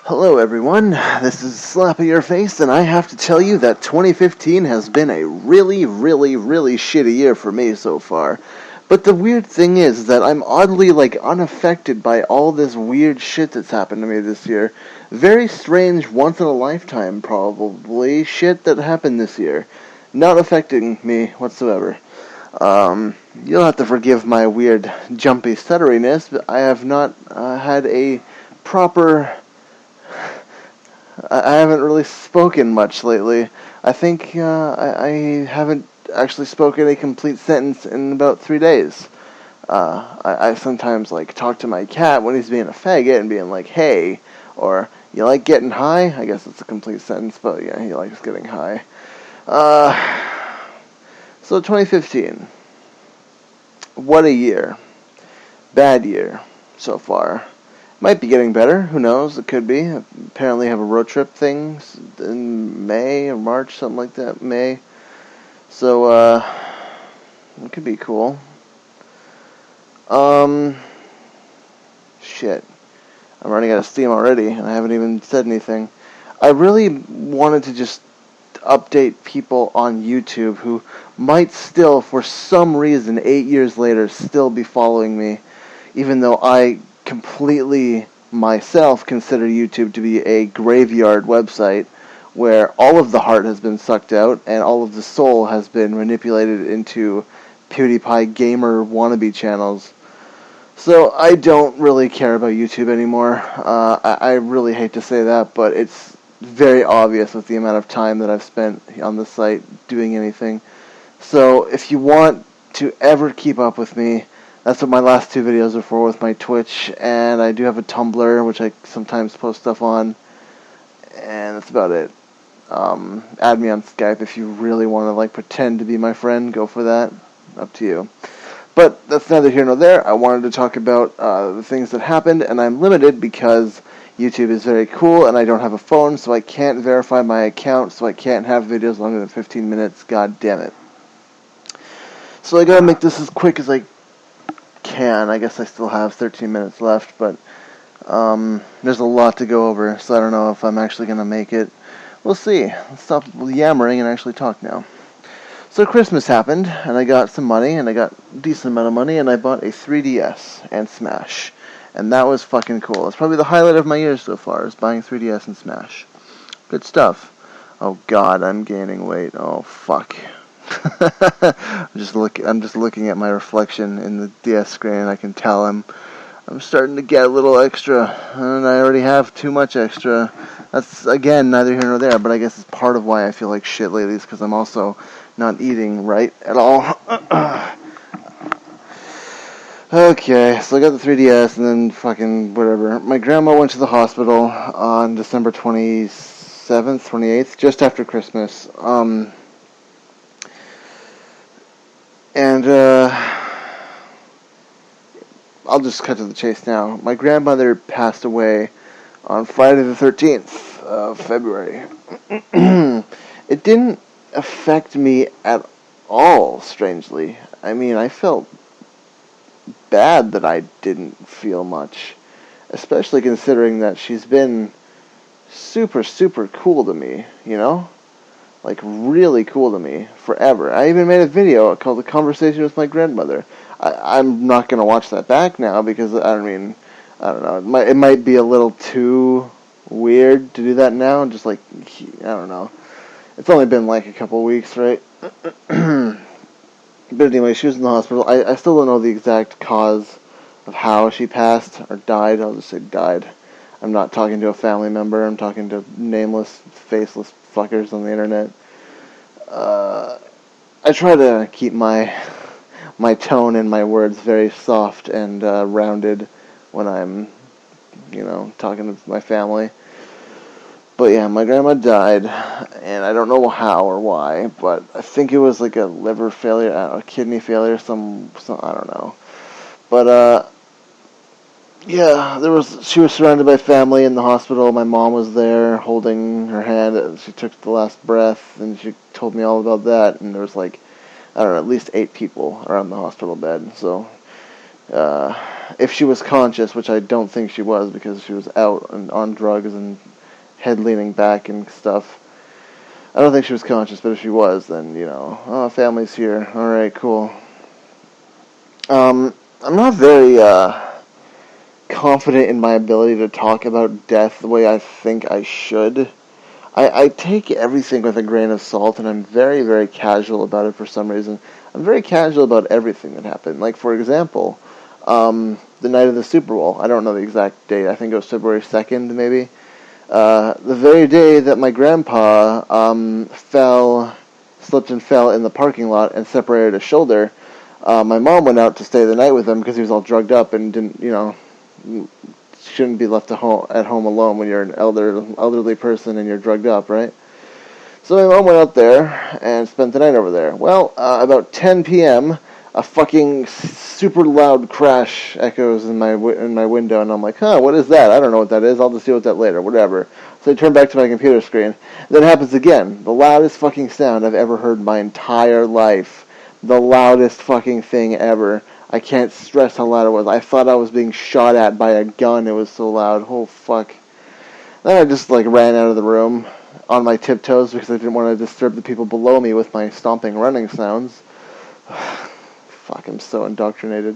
Hello everyone, this is SLAPPAYURFACE, and I have to tell you that 2015 has been a really shitty year for me so far. But the weird thing is that I'm oddly, unaffected by all this weird shit that's happened to me this year. Very strange, once-in-a-lifetime, probably, shit that happened this year. Not affecting me whatsoever. You'll have to forgive my weird, jumpy stutteriness, but I have not had a proper... I haven't really spoken much lately. I think I haven't actually spoken a complete sentence in about 3 days. I sometimes talk to my cat when he's being a faggot and being like, "Hey," or "You like getting high?" I guess it's a complete sentence, but yeah, he likes getting high. So 2015, what a year. Bad year so far. Might be getting better. Who knows? It could be. Apparently have a road trip thing in May or March, something like that. May. So, it could be cool. Shit. I'm running out of steam already, and I haven't even said anything. I really wanted to just update people on YouTube who might still, for some reason, 8 years later, still be following me, even though I completely myself consider YouTube to be a graveyard website where all of the heart has been sucked out and all of the soul has been manipulated into PewDiePie gamer wannabe channels. So I don't really care about YouTube anymore. I really hate to say that, but it's very obvious with the amount of time that I've spent on the site doing anything. So if you want to ever keep up with me, that's what my last 2 videos are for, with my Twitch, and I do have a Tumblr, which I sometimes post stuff on, and that's about it. Add me on Skype if you really want to pretend to be my friend, go for that, up to you. But that's neither here nor there. I wanted to talk about the things that happened, and I'm limited because YouTube is very cool, and I don't have a phone, so I can't verify my account, so I can't have videos longer than 15 minutes, god damn it. So I gotta make this as quick as I can. I guess I still have 13 minutes left, but there's a lot to go over, so I don't know if I'm actually going to make it. We'll see. Let's stop yammering and actually talk now. So Christmas happened, and I got some money, and I got a decent amount of money, and I bought a 3DS and Smash. And that was fucking cool. It's probably the highlight of my year so far, is buying 3DS and Smash. Good stuff. Oh god, I'm gaining weight. Oh fuck. I'm just looking at my reflection in the DS screen, and I can tell I'm starting to get a little extra, and I already have too much extra. That's, again, neither here nor there, but I guess it's part of why I feel like shit lately, is because I'm also not eating right at all. Okay, so I got the 3DS, and then fucking whatever. My grandma went to the hospital on December 27th, 28th, just after Christmas. And I'll just cut to the chase now. My grandmother passed away on Friday the 13th of February. It didn't affect me at all, strangely. I mean, I felt bad that I didn't feel much, especially considering that she's been super cool to me, you know? Really cool to me forever. I even made a video called "The Conversation with My Grandmother." I'm not gonna watch that back now because I don't know. It might be a little too weird to do that now. Just I don't know. It's only been a couple weeks, right? But anyway, she was in the hospital. I still don't know the exact cause of how she passed or died. I'll just say died. I'm not talking to a family member. I'm talking to nameless, faceless fuckers on the internet. I try to keep my tone and my words very soft and rounded when I'm, talking to my family. But yeah, my grandma died, and I don't know how or why, but I think it was a liver failure, a kidney failure, some I don't know. But yeah, she was surrounded by family in the hospital. My mom was there holding her hand as she took the last breath, and she told me all about that. And there was I don't know, at least 8 people around the hospital bed. So if she was conscious, which I don't think she was because she was out and on drugs and head leaning back and stuff. I don't think she was conscious, but if she was, then, oh, family's here. Alright, cool. I'm not very, confident in my ability to talk about death the way I think I should. I take everything with a grain of salt, and I'm very, very casual about it for some reason. I'm very casual about everything that happened. Like, for example, the night of the Super Bowl. I don't know the exact date. I think it was February 2nd, maybe. The very day that my grandpa slipped and fell in the parking lot and separated his shoulder, my mom went out to stay the night with him because he was all drugged up and didn't, shouldn't be left at home alone when you're an elderly person and you're drugged up, right? So my mom went out there and spent the night over there. Well, about 10 p.m., a fucking super loud crash echoes in my window, and I'm like, what is that? I don't know what that is. I'll just deal with that later, whatever. So I turn back to my computer screen. Then it happens again. The loudest fucking sound I've ever heard in my entire life. The loudest fucking thing ever. I can't stress how loud it was. I thought I was being shot at by a gun. It was so loud. Oh, fuck. Then I just, ran out of the room on my tiptoes because I didn't want to disturb the people below me with my stomping running sounds. Fuck, I'm so indoctrinated.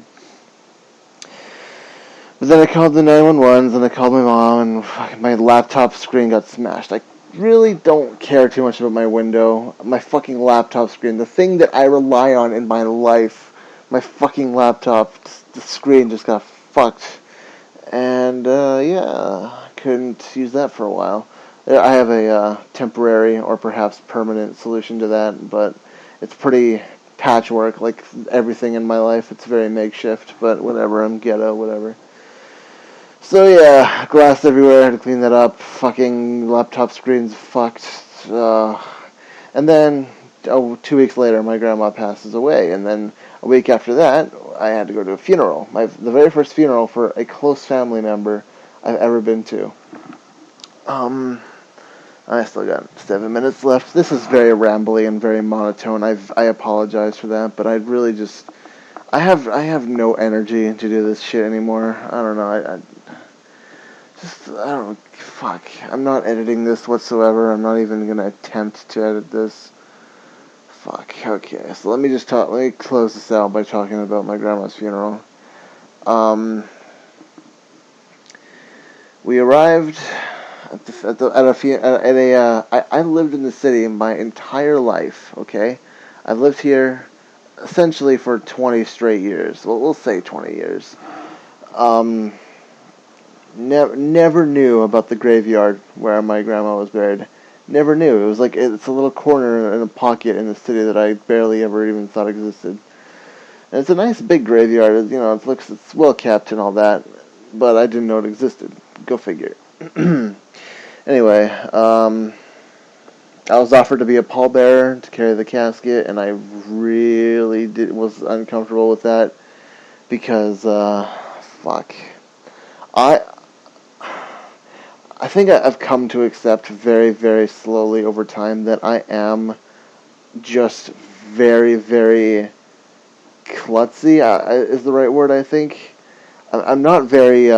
But then I called the 911s and I called my mom and my laptop screen got smashed. I really don't care too much about my window. My fucking laptop screen, the thing that I rely on in my life, my fucking laptop, the screen just got fucked. And, I couldn't use that for a while. I have a temporary or perhaps permanent solution to that, but it's pretty patchwork, like everything in my life. It's very makeshift, but whatever, I'm ghetto, whatever. So yeah, glass everywhere, had to clean that up. Fucking laptop screen's fucked. And then, 2 weeks later, my grandma passes away, and then a week after that, I had to go to a funeral. The very first funeral for a close family member I've ever been to. I still got 7 minutes left. This is very rambly and very monotone. I apologize for that, but I really just I have no energy to do this shit anymore. I don't know. I don't know. Fuck. I'm not editing this whatsoever. I'm not even gonna attempt to edit this. Fuck. Okay. So let me close this out by talking about my grandma's funeral. We arrived I lived in the city my entire life, okay? I've lived here essentially for 20 straight years. Well, we'll say 20 years. Never knew about the graveyard where my grandma was buried. Never knew. It was like, it's a little corner in a pocket in the city that I barely ever even thought existed. And it's a nice big graveyard, it's well kept and all that, but I didn't know it existed. Go figure. Anyway, I was offered to be a pallbearer to carry the casket, and I really was uncomfortable with that because, fuck. I think I've come to accept very, very slowly over time that I am just very, very klutzy, is the right word, I think. I'm not very,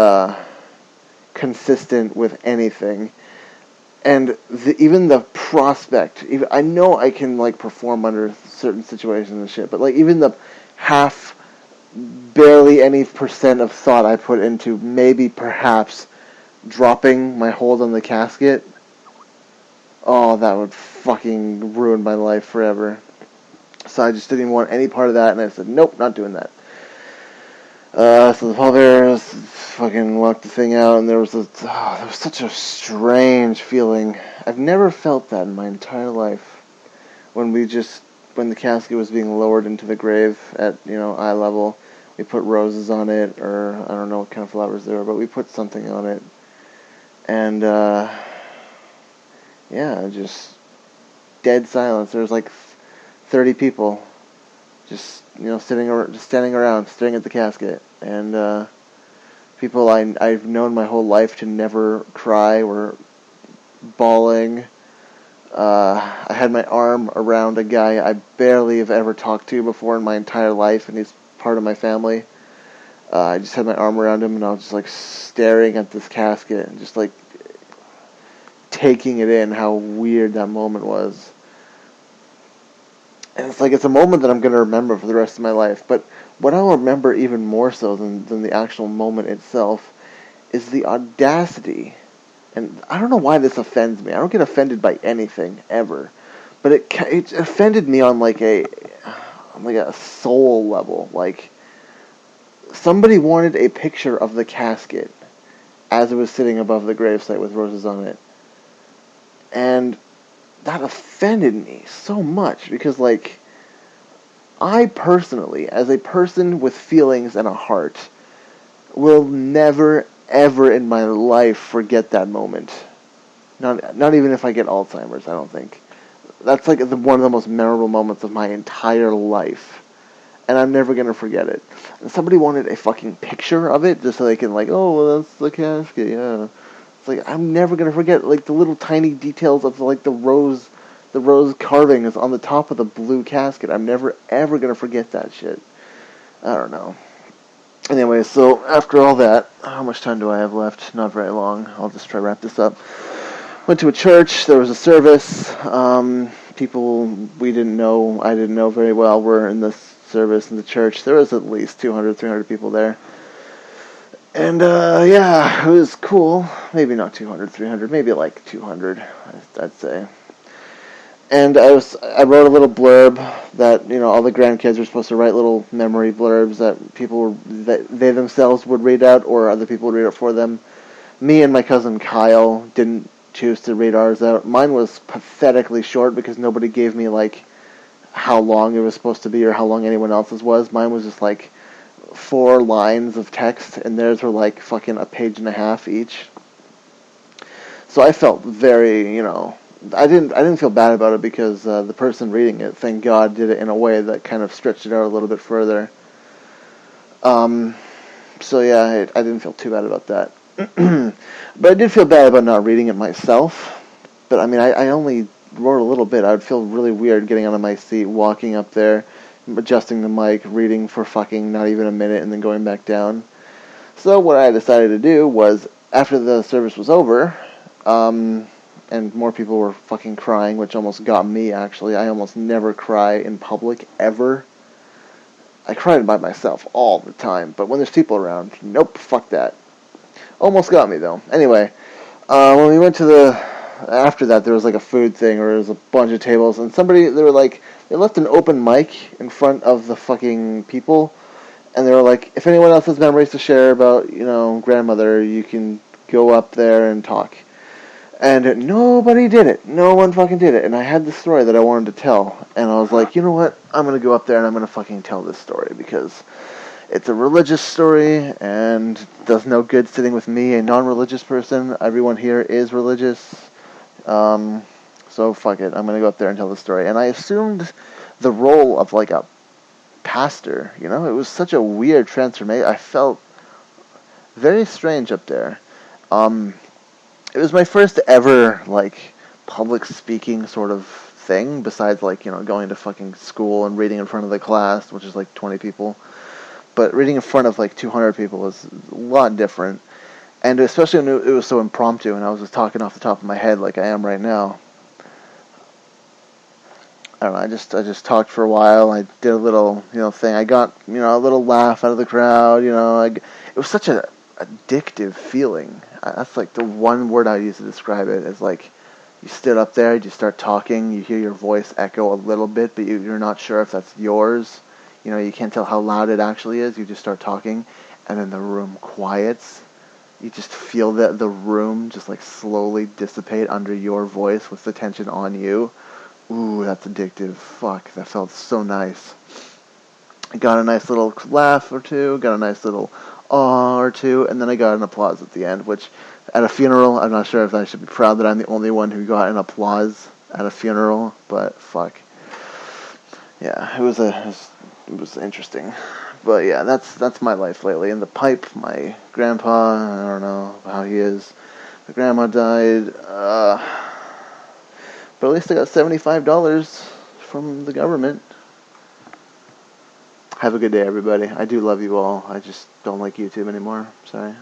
consistent with anything. And even the prospect, I know I can, perform under certain situations and shit, but, even the barely any percent of thought I put into maybe, perhaps, dropping my hold on the casket, oh, that would fucking ruin my life forever. So I just didn't even want any part of that, and I said, nope, not doing that. So the pallbearers fucking walked the thing out, and there was such a strange feeling. I've never felt that in my entire life. When the casket was being lowered into the grave at, eye level, we put roses on it, or I don't know what kind of flowers they were, but we put something on it. And, just dead silence. There was 30 people just standing around staring at the casket, and people I've known my whole life to never cry were bawling. I had my arm around a guy I barely have ever talked to before in my entire life, and he's part of my family. I just had my arm around him, and I was just like staring at this casket and just like taking it in how weird that moment was. And it's like, it's a moment that I'm going to remember for the rest of my life. But what I'll remember even more so than the actual moment itself is the audacity. And I don't know why this offends me. I don't get offended by anything, ever. But it offended me on like a soul level. Like, somebody wanted a picture of the casket as it was sitting above the gravesite with roses on it. And that offended me so much because, like, I personally, as a person with feelings and a heart, will never, ever in my life forget that moment. Not even if I get Alzheimer's, I don't think. That's like one of the most memorable moments of my entire life. And I'm never going to forget it. And somebody wanted a fucking picture of it just so they can, like, oh, well, that's the casket, yeah. It's like, I'm never going to forget, like, the little tiny details of, like, the rose carvings on the top of the blue casket. I'm never, ever going to forget that shit. I don't know. Anyway, so after all that, how much time do I have left? Not very long. I'll just try to wrap this up. Went to a church. There was a service. People I didn't know very well were in this service in the church. There was at least 200, 300 people there. And, yeah, it was cool. Maybe not 200, 300, maybe like 200, I'd say. And I wrote a little blurb that, all the grandkids were supposed to write little memory blurbs that that they themselves would read out, or other people would read out for them. Me and my cousin Kyle didn't choose to read ours out. Mine was pathetically short because nobody gave me, like, how long it was supposed to be or how long anyone else's was. Mine was just, like, 4 lines of text, and theirs were, like, fucking a page and a half each. So I felt very, I didn't feel bad about it because the person reading it, thank God, did it in a way that kind of stretched it out a little bit further. So yeah, I didn't feel too bad about that. But I did feel bad about not reading it myself. But I mean, I only wrote a little bit. I would feel really weird getting out of my seat, walking up there, adjusting the mic, reading for fucking not even a minute, and then going back down. So what I decided to do was, after the service was over, and more people were fucking crying, which almost got me, actually. I almost never cry in public, ever. I cry by myself all the time, but when there's people around, nope, fuck that. Almost got me, though. Anyway, when we went to after that, there was like a food thing, or there was a bunch of tables, and they left an open mic in front of the fucking people, and they were like, if anyone else has memories to share about, grandmother, you can go up there and talk. And nobody did it. No one fucking did it. And I had this story that I wanted to tell. And I was like, you know what? I'm going to go up there and I'm going to fucking tell this story. Because it's a religious story and it does no good sitting with me, a non-religious person. Everyone here is religious. So fuck it. I'm going to go up there and tell the story. And I assumed the role of like a pastor. It was such a weird transformation. I felt very strange up there. It was my first ever, like, public speaking sort of thing, besides, like, going to fucking school and reading in front of the class, which is, like, 20 people. But reading in front of, like, 200 people was a lot different. And especially when it was so impromptu, and I was just talking off the top of my head like I am right now. I don't know, I just talked for a while. I did a little, thing. I got, a little laugh out of the crowd, it was such a addictive feeling. That's like the one word I use to describe it. Is like, you stood up there, you start talking, you hear your voice echo a little bit, but you're not sure if that's yours. You can't tell how loud it actually is. You just start talking, and then the room quiets. You just feel that the room just like slowly dissipate under your voice with the tension on you. Ooh, that's addictive. Fuck, that felt so nice. I got a nice little laugh or two, got a nice little aw or two, and then I got an applause at the end, which, at a funeral, I'm not sure if I should be proud that I'm the only one who got an applause at a funeral, but fuck. Yeah, it was interesting. But yeah, that's my life lately. In the pipe, my grandpa, I don't know how he is. My grandma died, but at least I got $75 from the government. Have a good day, everybody. I do love you all. I just don't like YouTube anymore. Sorry.